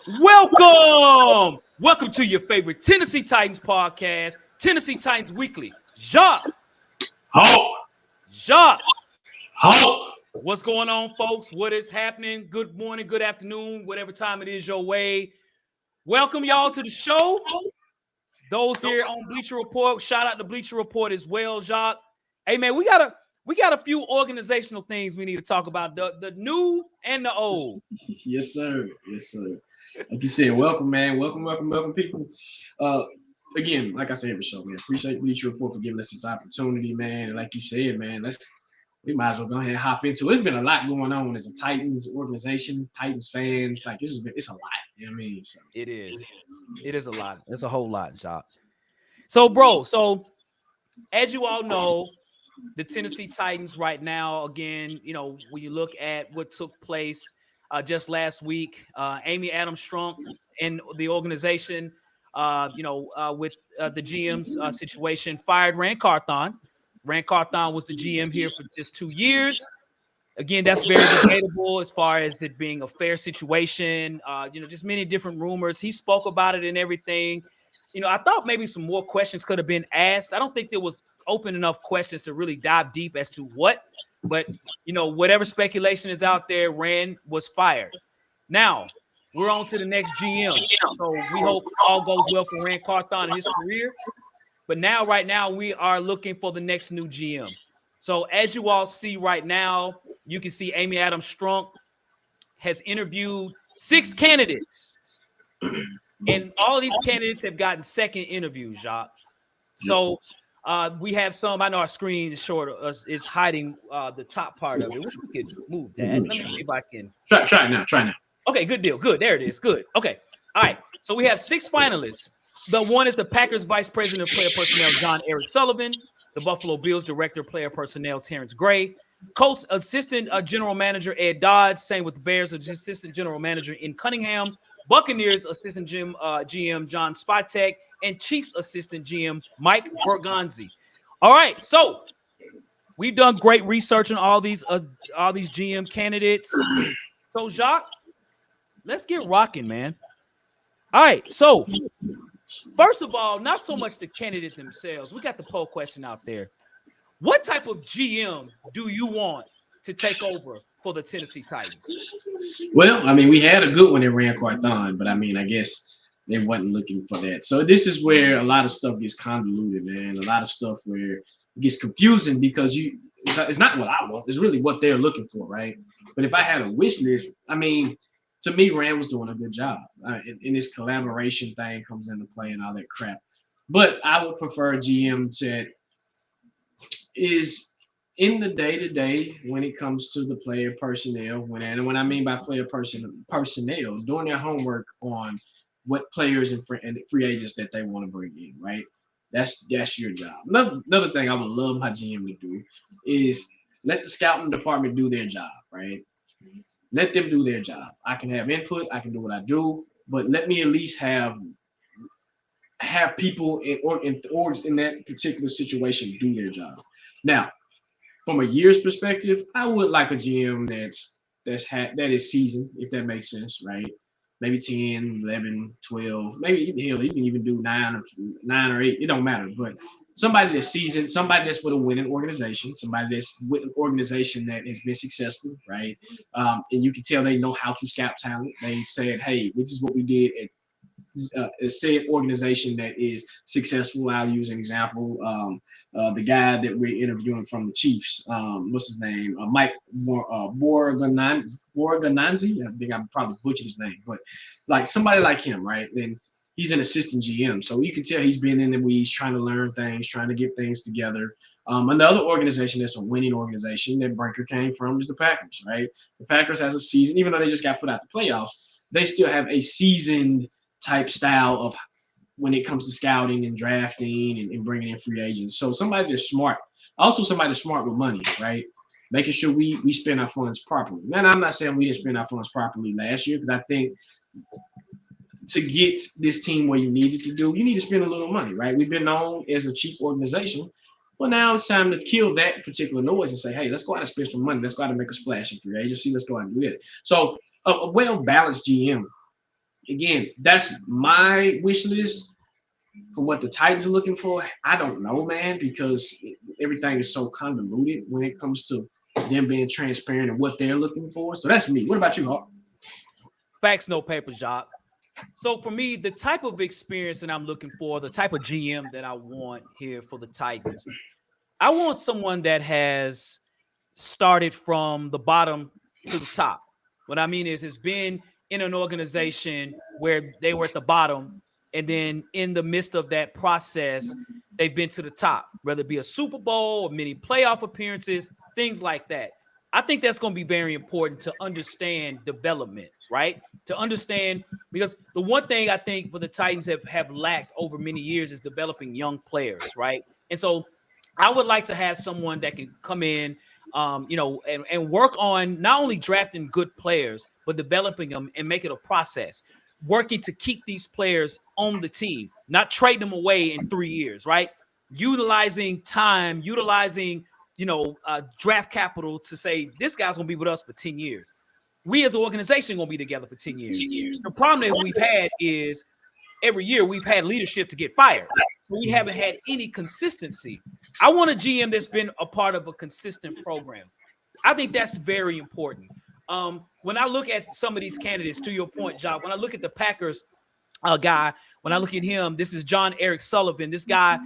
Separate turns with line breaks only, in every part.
Welcome to your favorite Tennessee Titans podcast, Tennessee Titans Weekly. Jacques. Jacques. What's going on, folks? What is happening? Good morning, good afternoon, whatever time it is your way. Welcome y'all to the show. Those here on Bleacher Report, shout out to Bleacher Report as well, Jacques. Hey man, we got a few organizational things we need to talk about. The new and the old.
Yes, sir. Like you said, welcome, man. Welcome, people. Again, like I said every show, man. Appreciate Bleacher Report for giving us this opportunity, man. And like you said, man, we might as well go ahead and hop into it. There's been a lot going on as a Titans organization, Titans fans. Like it's a lot. You know what I mean? So.
It is a lot. It's a whole lot, Jacques. So as you all know, the Tennessee Titans right now, again, you know, when you look at what took place just last week, Amy Adams Strunk and the organization, with the GM's situation, fired Rand Carthon. Rand Carthon was the GM here for just 2 years. Again, that's very debatable as far as it being a fair situation. Just many different rumors. He spoke about it and everything. You know, I thought maybe some more questions could have been asked. I don't think there was open enough questions to really dive deep as to what. But, you know, whatever speculation is out there, Rand was fired. Now, we're on to the next GM. So we hope all goes well for Rand Carthon and his career. But right now, we are looking for the next new GM. So as you all see right now, you can see Amy Adams Strunk has interviewed 6 candidates. And all of these candidates have gotten second interviews, Jacques. So we have some. I know our screen is short. Is hiding the top part of it. Wish we could move that. Let me see if I can.
Try now.
Okay, good deal. Good. There it is. Good. Okay. All right. So we have 6 finalists. The one is the Packers Vice President of Player Personnel, Jon-Eric Sullivan. The Buffalo Bills Director of Player Personnel, Terrance Gray. Colts Assistant General Manager, Ed Dodds. Same with the Bears Assistant General Manager in Cunningham. Buccaneers Assistant GM John Spytek. And Chiefs Assistant GM Mike Borgonzi. All right, so we've done great research on all these GM candidates. So Jacques, let's get rocking, man. All right, so first of all, not so much the candidate themselves. We got the poll question out there. What type of GM do you want to take over for the Tennessee Titans?
Well, I mean, we had a good one in Rand Carthon, but I mean, I guess they wasn't looking for that. So this is where a lot of stuff gets convoluted, man. A lot of stuff where it gets confusing because it's not what I want. It's really what they're looking for, right? But if I had a wish list, I mean, to me, Rand was doing a good job. And this collaboration thing comes into play and all that crap. But I would prefer a GM that is in the day-to-day when it comes to the player personnel. When I mean by player personnel, doing their homework on what players and free agents that they want to bring in, right? That's your job. Another thing I would love my GM to do is let the scouting department do their job, right? Let them do their job. I can have input. I can do what I do, but let me at least have people in that particular situation do their job. Now, from a year's perspective, I would like a GM that is seasoned, if that makes sense, right? Maybe 10, 11, 12, maybe you can even do 9 or 8. It don't matter, but somebody that's seasoned, somebody that's with a winning organization, somebody that's with an organization that has been successful, right? And you can tell they know how to scout talent. They said, hey, this is what we did at a said organization that is successful. I'll use an example. The guy that we're interviewing from the Chiefs, what's his name? Mike Borgonzi. I think I probably butchered his name, but like somebody like him, right? And he's an assistant GM, so you can tell he's been in the weeds, trying to learn things, trying to get things together. Another organization that's a winning organization that Brinker came from is the Packers, right? The Packers has a season, even though they just got put out the playoffs, they still have a seasoned type style of when it comes to scouting and drafting and bringing in free agents. So somebody that's smart, also somebody that's smart with money, right? Making sure we spend our funds properly. Man, I'm not saying we didn't spend our funds properly last year, because I think to get this team where you needed to do, you need to spend a little money, right? We've been known as a cheap organization. Well, now it's time to kill that particular noise and say, hey, let's go out and spend some money. Let's go out and make a splash in free agency. Let's go out and do it. So a well-balanced GM again, that's my wish list for what the Titans are looking for. I don't know, man, because everything is so convoluted when it comes to them being transparent and what they're looking for. So that's me. What about you, Hawk?
Facts, no papers, Jock. So for me, the type of experience that I'm looking for, the type of GM that I want here for the Titans, I want someone that has started from the bottom to the top. What I mean is, it's been in an organization where they were at the bottom, and then in the midst of that process, they've been to the top, whether it be a Super Bowl or many playoff appearances, things like that. I think that's going to be very important to understand development, right? To understand, because the one thing I think for the Titans have lacked over many years is developing young players, right? And so I would like to have someone that can come in, and work on not only drafting good players, but developing them and make it a process. Working to keep these players on the team, not trade them away in 3 years, right? Utilizing time, utilizing, draft capital to say this guy's gonna be with us for 10 years. We as an organization gonna be together for 10 years. The problem that we've had is every year we've had leadership to get fired. So we haven't had any consistency. I want a GM that's been a part of a consistent program. I think that's very important. When I look at some of these candidates, to your point, Job, when I look at the Packers guy, when I look at him, this is Jon-Eric Sullivan. This guy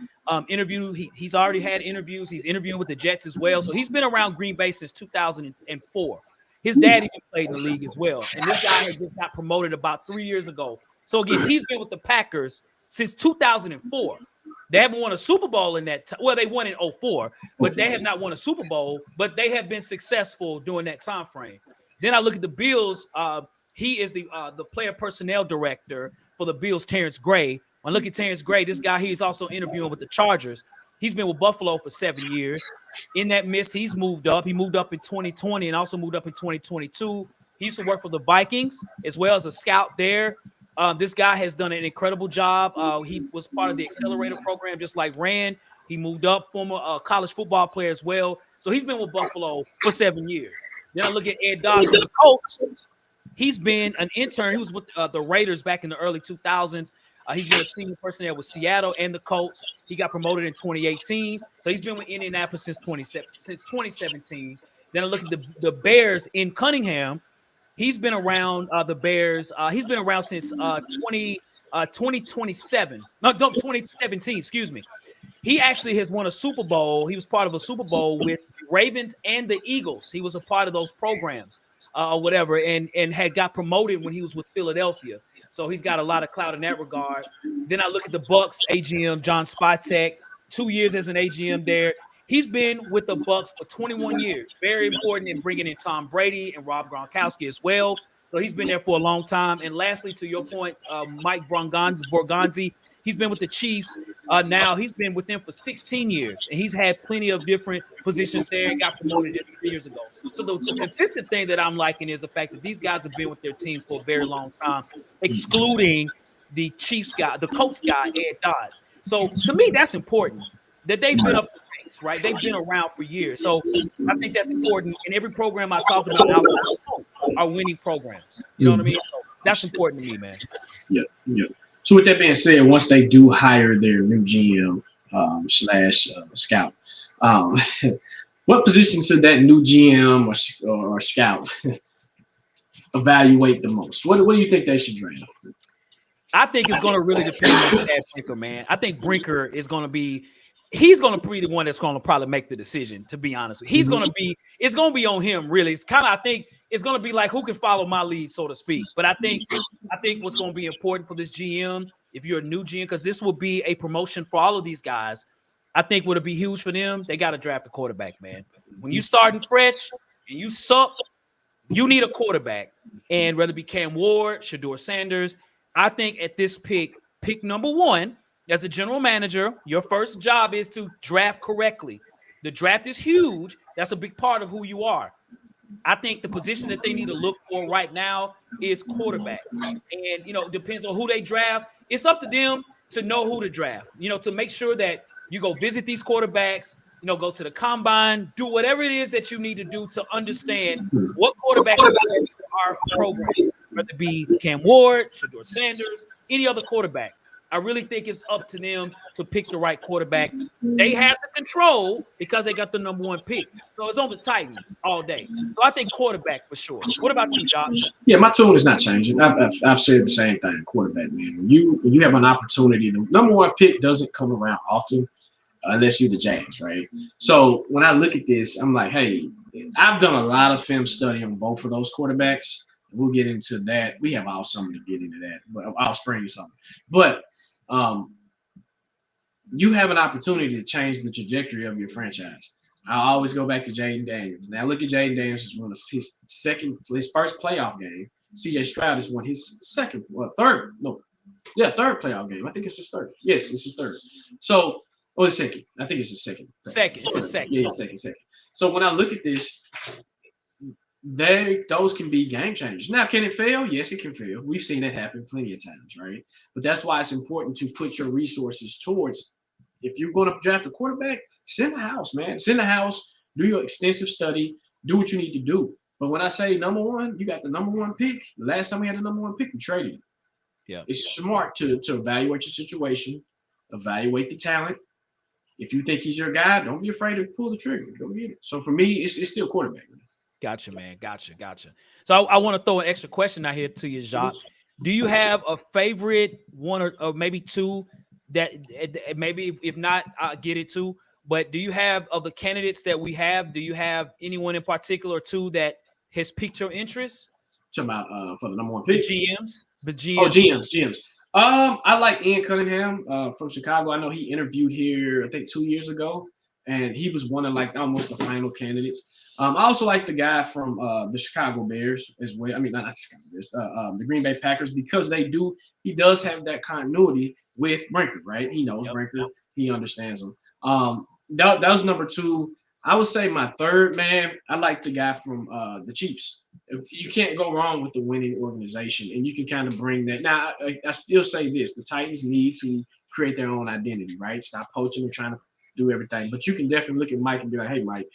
interviewed, he's already had interviews. He's interviewed with the Jets as well. So he's been around Green Bay since 2004. His dad even played in the league as well. And this guy had just got promoted about 3 years ago. So again, he's been with the Packers since 2004. They haven't won a Super Bowl in that time. Well, they won in 2004, but they have not won a Super Bowl, but they have been successful during that time frame. Then I look at the Bills. He is the player personnel director for the Bills, Terrance Gray. When I look at Terrance Gray, this guy, he's also interviewing with the Chargers. He's been with Buffalo for 7 years. In that midst, he's moved up. He moved up in 2020 and also moved up in 2022. He used to work for the Vikings as well as a scout there. This guy has done an incredible job. He was part of the accelerator program, just like Rand. He moved up, former college football player as well. So he's been with Buffalo for 7 years. Then I look at Ed Dodds from the Colts. He's been an intern. He was with the Raiders back in the early 2000s. He's been a senior personnel with Seattle and the Colts. He got promoted in 2018. So he's been with Indianapolis since 2017. Then I look at the Bears in Cunningham. He's been around the Bears. He's been around since 2017, excuse me. He actually has won a Super Bowl. He was part of a Super Bowl with the Ravens and the Eagles. He was a part of those programs or whatever, and had got promoted when he was with Philadelphia. So he's got a lot of clout in that regard. Then I look at the Bucs AGM, John Spytek, 2 years as an AGM there. He's been with the Bucs for 21 years. Very important in bringing in Tom Brady and Rob Gronkowski as well. So he's been there for a long time. And lastly, to your point, Mike Borgonzi, he's been with the Chiefs. Now he's been with them for 16 years, and he's had plenty of different positions there and got promoted just 3 years ago. So the consistent thing that I'm liking is the fact that these guys have been with their teams for a very long time, excluding the Chiefs guy, the Colts guy, Ed Dodds. So to me, that's important that they've been up the ranks, right? They've been around for years. So I think that's important. And every program I talk about outside of Colts are winning programs. You know what I mean? So that's important to me, man.
Yeah. So with that being said, once they do hire their new GM slash scout, what position should that new GM or scout evaluate the most? What do you think they should draft?
I think it's going to really depend on Chad Brinker, man. I think Brinker is going to be – he's going to be the one that's going to probably make the decision, to be honest with you. He's going to be – it's going to be on him, really. It's kind of – I think it's going to be like who can follow my lead, so to speak. But I think what's going to be important for this GM, if you're a new GM, because this will be a promotion for all of these guys, I think would it be huge for them? They got to draft a quarterback, man. When you starting fresh and you suck, you need a quarterback. And whether it be Cam Ward, Shedeur Sanders, I think at this pick number one, as a general manager, your first job is to draft correctly. The draft is huge. That's a big part of who you are. I think the position that they need to look for right now is quarterback. And, depends on who they draft. It's up to them to know who to draft, to make sure that you go visit these quarterbacks, go to the combine, do whatever it is that you need to do to understand what quarterbacks are our program. whether it be Cam Ward, Shedeur Sanders, any other quarterback. I really think it's up to them to pick the right quarterback. They have the control because they got the number 1 pick. So it's on the Titans all day. So I think quarterback for sure. What about you, Josh?
Yeah, my tune is not changing. I've said the same thing. Quarterback, man. When you have an opportunity, the number 1 pick doesn't come around often unless you're the Jags, right? So when I look at this, I'm like, hey, I've done a lot of film study on both of those quarterbacks. We'll get into that. We have all summer to get into that, but all spring or something. But you have an opportunity to change the trajectory of your franchise. I always go back to Jaden Daniels. Now look at Jaden Daniels has won his first playoff game. CJ Stroud has won his third playoff game. I think it's his third. Yes, it's his third. So, his second. I think it's his second.
Second. It's his second.
Yeah, second. So when I look at this, those can be game changers. Now, can it fail? Yes, it can fail. We've seen it happen plenty of times, right? But that's why it's important to put your resources towards. If you're going to draft a quarterback, send the house, man. Send the house. Do your extensive study. Do what you need to do. But when I say number 1, you got the number 1 pick. The last time we had the number 1 pick, we traded.
Yeah,
it's smart to evaluate your situation, evaluate the talent. If you think he's your guy, don't be afraid to pull the trigger. Go get it. So for me, it's still quarterback. Man.
Gotcha, man. Gotcha. So I want to throw an extra question out here to you, Jacques. Do you have a favorite one or maybe two that maybe if not, I'll get it too. But do you have of the candidates that we have? Do you have anyone in particular too that has piqued your interest?
Talking about for the number 1 pick,
the GMs.
Oh, GMs. I like Ian Cunningham from Chicago. I know he interviewed here, I think 2 years ago, and he was one of like almost the final candidates. I also like the guy from the Chicago Bears as well. I mean, not Chicago Bears, the Green Bay Packers, because he does have that continuity with Brinker, right? He knows Brinker. He understands him. That was number 2. I would say my third, man, I like the guy from the Chiefs. You can't go wrong with the winning organization, and you can kind of bring that. Now, I still say this. The Titans need to create their own identity, right? Stop poaching and trying to do everything. But you can definitely look at Mike and be like, hey, Mike,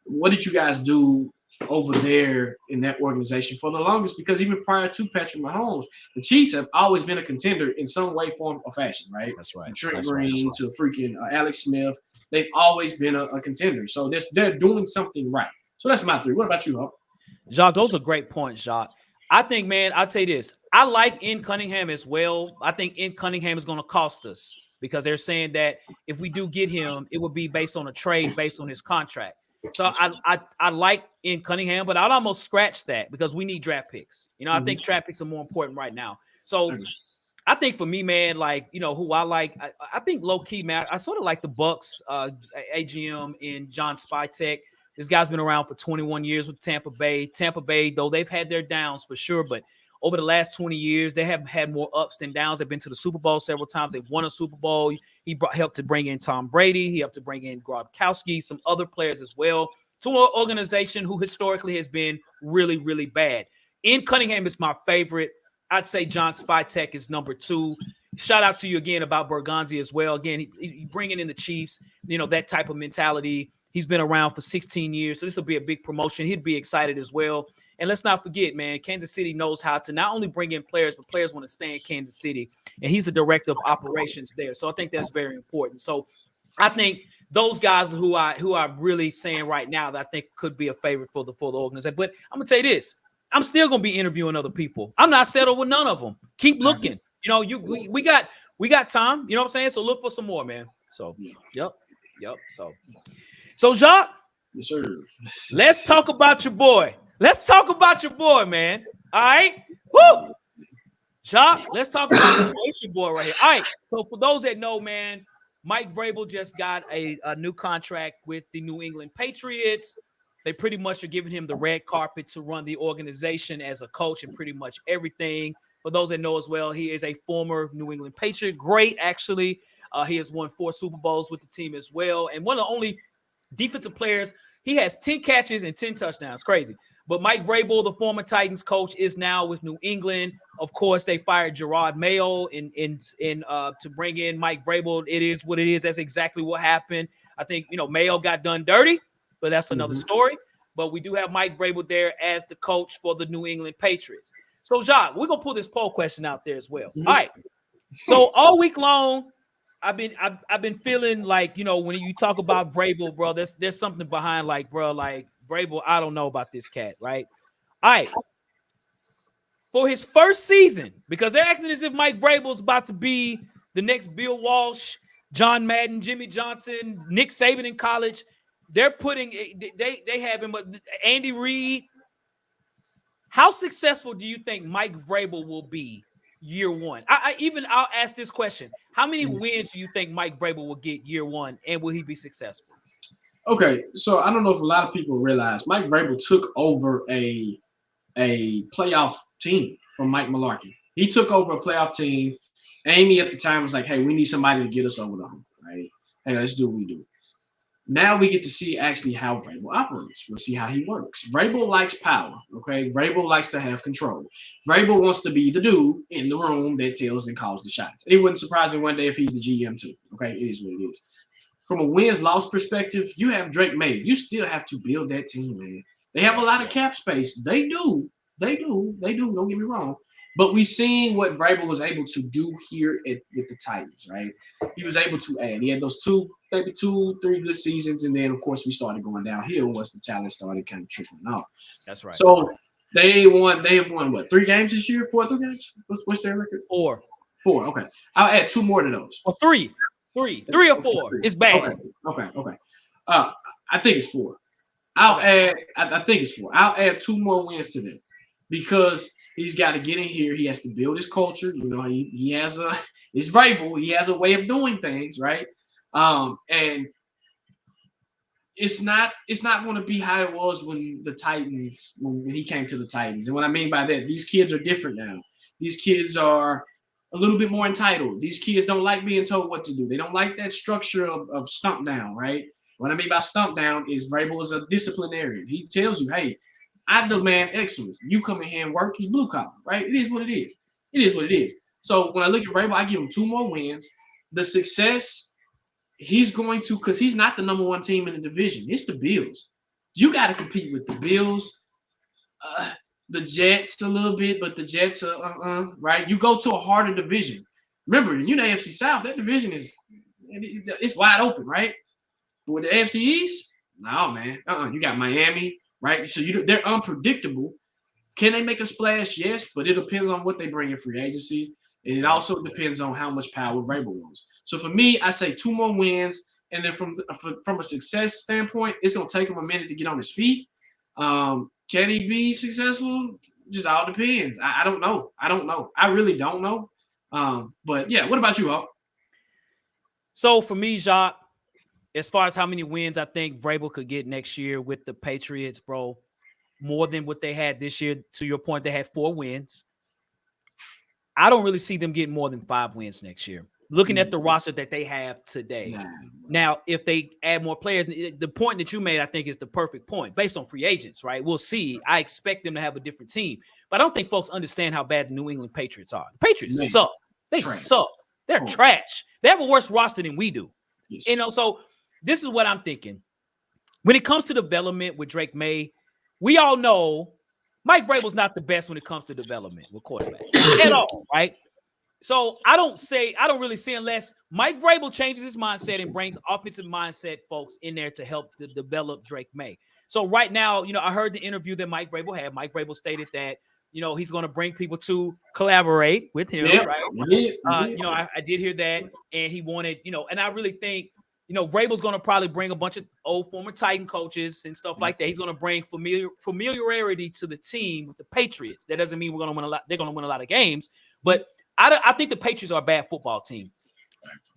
what did you guys do over there in that organization for the longest? Because even prior to Patrick Mahomes, the Chiefs have always been a contender in some way, form, or fashion, right?
That's right.
From Trent Green to freaking Alex Smith. They've always been a contender. So they're doing something right. So that's my 3. What about you, Hope?
Jacques, those are great points, Jacques. I think, man, I'll tell you this. I like Ian Cunningham as well. I think Ian Cunningham is going to cost us because they're saying that if we do get him, it would be based on a trade based on his contract. So I like Ian Cunningham, but I'd almost scratch that because we need draft picks. I think draft picks are more important right now. So I think for me, man, like, who I like, I think low key, man, I sort of like the Bucs, AGM and John Spytek. This guy's been around for 21 years with Tampa Bay. Tampa Bay, though, they've had their downs for sure, but over the last 20 years, they have had more ups than downs. They've been to the Super Bowl several times. They've won a Super Bowl. He helped to bring in Tom Brady. He helped to bring in Gronkowski, some other players as well, to an organization who historically has been really, really bad. Ian Cunningham is my favorite. I'd say John Spytek is number 2. Shout out to you again about Borgonzi as well. Again, he bringing in the Chiefs, that type of mentality. He's been around for 16 years, so this will be a big promotion. He'd be excited as well. And let's not forget, man, Kansas City knows how to not only bring in players, but players want to stay in Kansas City. And he's the director of operations there. So I think that's very important. So I think those guys who are really saying right now that I think could be a favorite for the organization. But I'm going to tell you this. I'm still going to be interviewing other people. I'm not settled with none of them. Keep looking. We got time. You know what I'm saying? So look for some more, man. So, yep. So, Jacques,
yes, sir.
Let's talk about your boy. Man. All right? Woo! Jacques, let's talk about your boy right here. All right. So, for those that know, man, Mike Vrabel just got a new contract with the New England Patriots. They pretty much are giving him the red carpet to run the organization as a coach and pretty much everything. For those that know as well, he is a former New England Patriot. Great, actually. He has won 4 Super Bowls with the team as well. And one of the only defensive players, he has 10 catches and 10 touchdowns. Crazy. But Mike Vrabel, the former Titans coach, is now with New England. Of course, they fired Gerard Mayo to bring in Mike Vrabel. It is what it is. That's exactly what happened. I think, Mayo got done dirty, but that's another story. But we do have Mike Vrabel there as the coach for the New England Patriots. So, Jacques, we're gonna pull this poll question out there as well.
Mhm.
All right. So all week long, I've been feeling like, when you talk about Vrabel, bro, there's something behind, like, bro, like Vrabel, I don't know about this cat, right? All right. For his first season, because they're acting as if Mike Vrabel's about to be the next Bill Walsh, John Madden, Jimmy Johnson, Nick Saban in college. They're putting they have him, but Andy Reid. How successful do you think Mike Vrabel will be year one? I'll ask this question: how many wins do you think Mike Vrabel will get year one, and will he be successful?
Okay, so I don't know if a lot of people realize Mike Vrabel took over a playoff team from Mike Mularkey. He took over a playoff team. Amy at the time was like, "Hey, we need somebody to get us over the hump, right? Hey, let's do what we do." Now we get to see actually how Vrabel operates. We'll see how he works. Vrabel likes power, okay? Vrabel likes to have control. Vrabel wants to be the dude in the room that tells and calls the shots. It wouldn't surprise me one day if he's the GM too, okay? It is what it is. From a wins-loss perspective, you have Drake May. You still have to build that team, man. They have a lot of cap space. They do. Don't get me wrong. But we've seen what Vrabel was able to do here with the Titans, right? He was able to add. He had those maybe 2-3 good seasons, and then of course we started going downhill once the talent started kind of trickling off.
That's right.
So they have won what, 3 games this year? 4 games? What's their record?
4.
Okay. I'll add 2 more to those.
Or 3. 3 or 4. It's bad.
Okay. I think it's 4. I think it's 4. I'll add 2 more wins to them because he's got to get in here. He has to build his culture. He has it's Vrabel. He has a way of doing things, right? And it's not going to be how it was when the Titans, when he came to the Titans. And what I mean by that, these kids are different now. These kids are a little bit more entitled. These kids don't like being told what to do. They don't like that structure of stump down, right? What I mean by stump down is Vrabel is a disciplinarian. He tells you, hey, I demand excellence. You come in here and work. He's blue collar, right? It is what it is. It is what it is. So when I look at Vrabel, I give him 2 more wins. The success he's going to, because he's not the number 1 team in the division. It's the Bills. You got to compete with the Bills, the Jets a little bit, but the Jets are right. You go to a harder division. Remember, in the AFC South, that division it's wide open, right? But with the AFC East, no, man. You got Miami, right? So they're unpredictable. Can they make a splash? Yes, but it depends on what they bring in free agency. And it also depends on how much power Vrabel wants. So for me, I say 2 more wins. And then from a success standpoint, it's going to take him a minute to get on his feet. Can he be successful? Just all depends. I don't know. I really don't know. But yeah, what about you, Hawk?
So for me, Jacques, as far as how many wins I think Vrabel could get next year with the Patriots, bro, more than what they had this year. To your point, they had 4 wins. I don't really see them getting more than 5 wins next year. Looking at the roster that they have today. Now, if they add more players, the point that you made, I think, is the perfect point based on free agents, right? We'll see. I expect them to have a different team, but I don't think folks understand how bad the New England Patriots are. The Patriots suck. They suck. They're trash. They have a worse roster than we do. Yes. So this is what I'm thinking. When it comes to development with Drake May, we all know Mike Vrabel's not the best when it comes to development with quarterback at all, right? So I don't really see, unless Mike Vrabel changes his mindset and brings offensive mindset folks in there to help to develop Drake May. So right now, I heard the interview that Mike Vrabel had. Mike Vrabel stated that, he's going to bring people to collaborate with him, right? I did hear that, and he wanted, and I really think, Vrabel's going to probably bring a bunch of old former Titan coaches and stuff like that. He's going to bring familiarity to the team with the Patriots. That doesn't mean we're going to win a lot. They're going to win a lot of games, but I think the Patriots are a bad football team.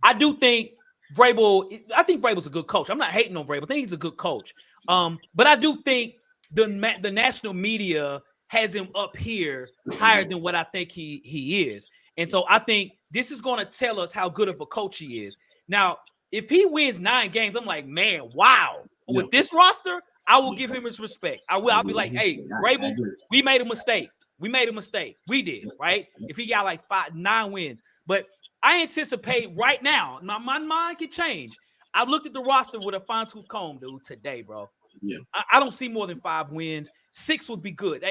I think Vrabel's a good coach. I'm not hating on Vrabel. I think he's a good coach. But I do think the national media has him up here higher than what I think he is. And so I think this is going to tell us how good of a coach he is. Now, if he wins 9 games, I'm like, man, wow. With this roster, I will give him his respect. I'll be like, hey, Vrabel, we made a mistake. We did, right? If he got like 9 wins. But I anticipate right now, my mind can change. I've looked at the roster with a fine-tooth comb, dude, today, bro. Yeah. I don't see more than 5 wins. 6 would be good.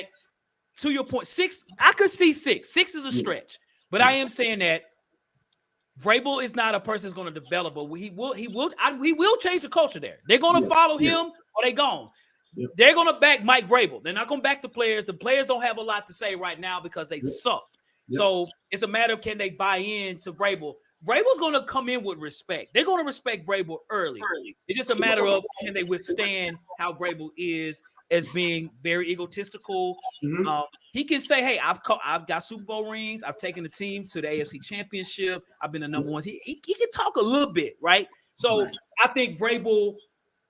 to your point, 6, I could see 6. 6 is a stretch, but I am saying that Vrabel is not a person that's going to develop, but he will change the culture there. They're going to follow him or they gone. They're going to back Mike Vrabel. They're not going to back the players. The players don't have a lot to say right now because they suck. So it's a matter of can they buy in to Vrabel. Vrabel's going to come in with respect. They're going to respect Vrabel early. It's just a matter of can they withstand how Vrabel is as being very egotistical. He can say, hey, I've got Super Bowl rings. I've taken the team to the AFC Championship. I've been the number one. He can talk a little bit, right? So I think Vrabel,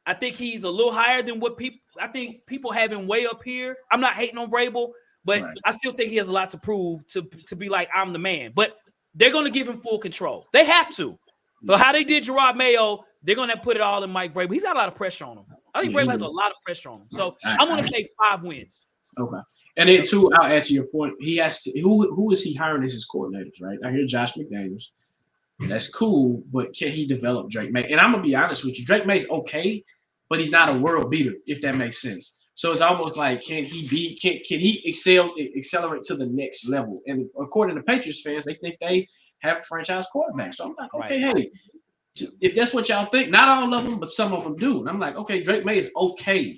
I think he's a little higher than what people have him way up here. I'm not hating on Vrabel, but I still think he has a lot to prove to be like, I'm the man. But they're going to give him full control. They have to. For how they did Gerard Mayo, they're going to put it all in Mike Vrabel. He's got a lot of pressure on him. I think Vrabel has a lot of pressure on him. So I'm going to say 5 wins.
Okay. And then, too, I'll add to your point. He has to – who is he hiring as his coordinators, right? I hear Josh McDaniels. That's cool, but can he develop Drake May? And I'm going to be honest with you. Drake May's okay, but he's not a world beater, if that makes sense. So it's almost like can he accelerate to the next level? And according to Patriots fans, they think they have a franchise quarterback. So I'm like, okay, hey, if that's what y'all think, not all of them, but some of them do. And I'm like, okay, Drake May is okay.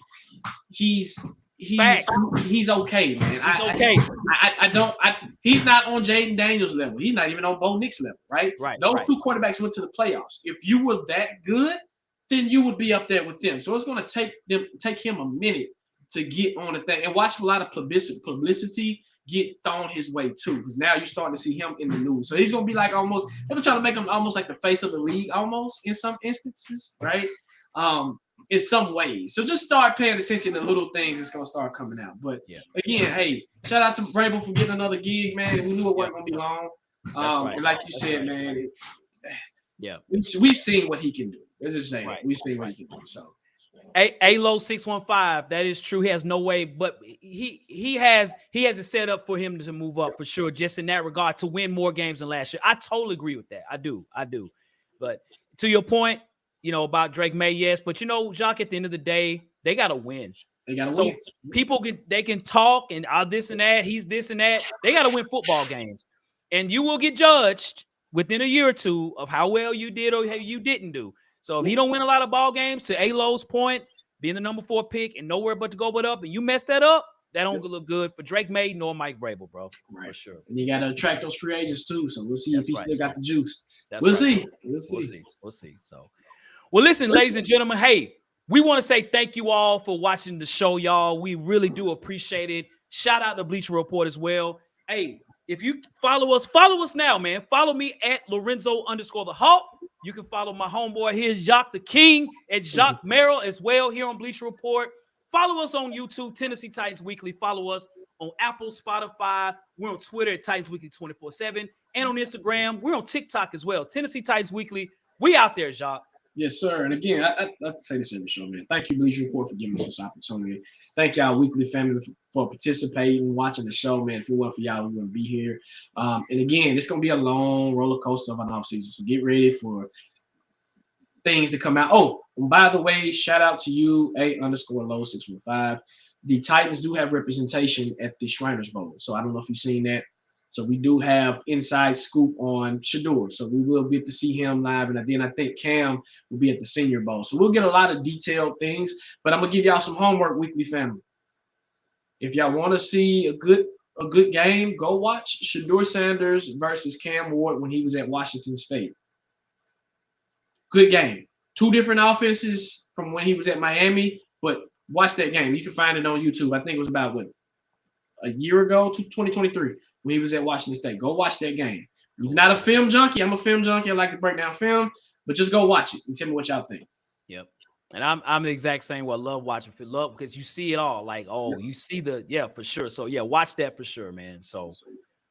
He's okay, man. He's okay. He's not on Jaden Daniels level. He's not even on Bo Nix level, right? Those two quarterbacks went to the playoffs. If you were that good, then you would be up there with them. So it's going to take him a minute to get on the thing and watch a lot of publicity get thrown his way too, because now you're starting to see him in the news. So he's going to be like almost, they're trying to make him almost like the face of the league almost in some instances, right? In some ways. So just start paying attention to little things. It's going to start coming out. But again, hey, shout out to Vrabel for getting another gig, man. We knew it wasn't going to be long. And like you said, man, we've seen what he can do. Let's just say we've seen what he can do. So
A-Lo 615, that is true. He has no way, but he has it set up for him to move up for sure, just in that regard, to win more games than last year. I totally agree with that. I do. But to your point, about Drake May, yes. But Jacques, at the end of the day, they gotta win. So people can talk and this and that, he's this and that. They gotta win football games. And you will get judged within a year or two of how well you did or how you didn't do. So if he don't win a lot of ball games, to A-Lo's point, being the number 4 pick and nowhere but to go but up, and you mess that up, that don't look good for Drake May nor Mike Vrabel, bro. Right. For sure.
And you got to attract those free agents too. So we'll see if he still got the juice. We'll see. So, well, listen, ladies and gentlemen, hey, we want to say thank you all for watching the show, y'all. We really do appreciate it. Shout out to Bleacher Report as well. Hey, if you follow us now, man. Follow me at Lorenzo_the Hawk. You can follow my homeboy here, Jacques the King, at Jacques Merrill as well here on Bleacher Report. Follow us on YouTube, Tennessee Titans Weekly. Follow us on Apple, Spotify. We're on Twitter at Titans Weekly 24/7. And on Instagram, we're on TikTok as well. Tennessee Titans Weekly. We out there, Jacques. Yes, sir. And again, I say this every show, man. Thank you, Bleacher Report, for giving us this opportunity. Thank y'all, Weekly family, for participating, watching the show, man. If it weren't for y'all, we wouldn't be here. And again, it's going to be a long roller coaster of an offseason. So get ready for things to come out. Oh, and by the way, shout out to you, A_Low615. The Titans do have representation at the Shriners Bowl. So I don't know if you've seen that. So we do have inside scoop on Shador. So we will get to see him live. And then I think Cam will be at the Senior Bowl. So we'll get a lot of detailed things. But I'm going to give y'all some homework, Weekly family. If y'all want to see a good game, go watch Shador Sanders versus Cam Ward when he was at Washington State. Good game. 2 different offenses from when he was at Miami. But watch that game. You can find it on YouTube. I think it was about, a year ago, 2023. When he was at Washington State. Go watch that game. You're not a film junkie. I'm a film junkie. I like to break down film, but just go watch it and tell me what y'all think.
Yep. And I'm the exact same way. I love watching film because you see it all. Like, you see for sure. So, watch that for sure, man. So,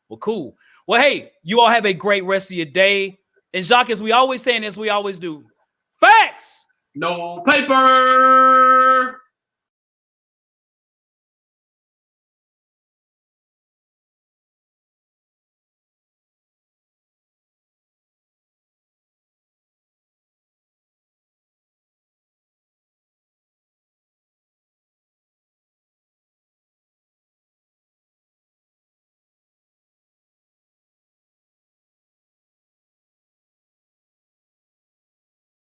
well, cool. Well, hey, you all have a great rest of your day. And Jacques, as we always say, and as we always do, facts.
No paper.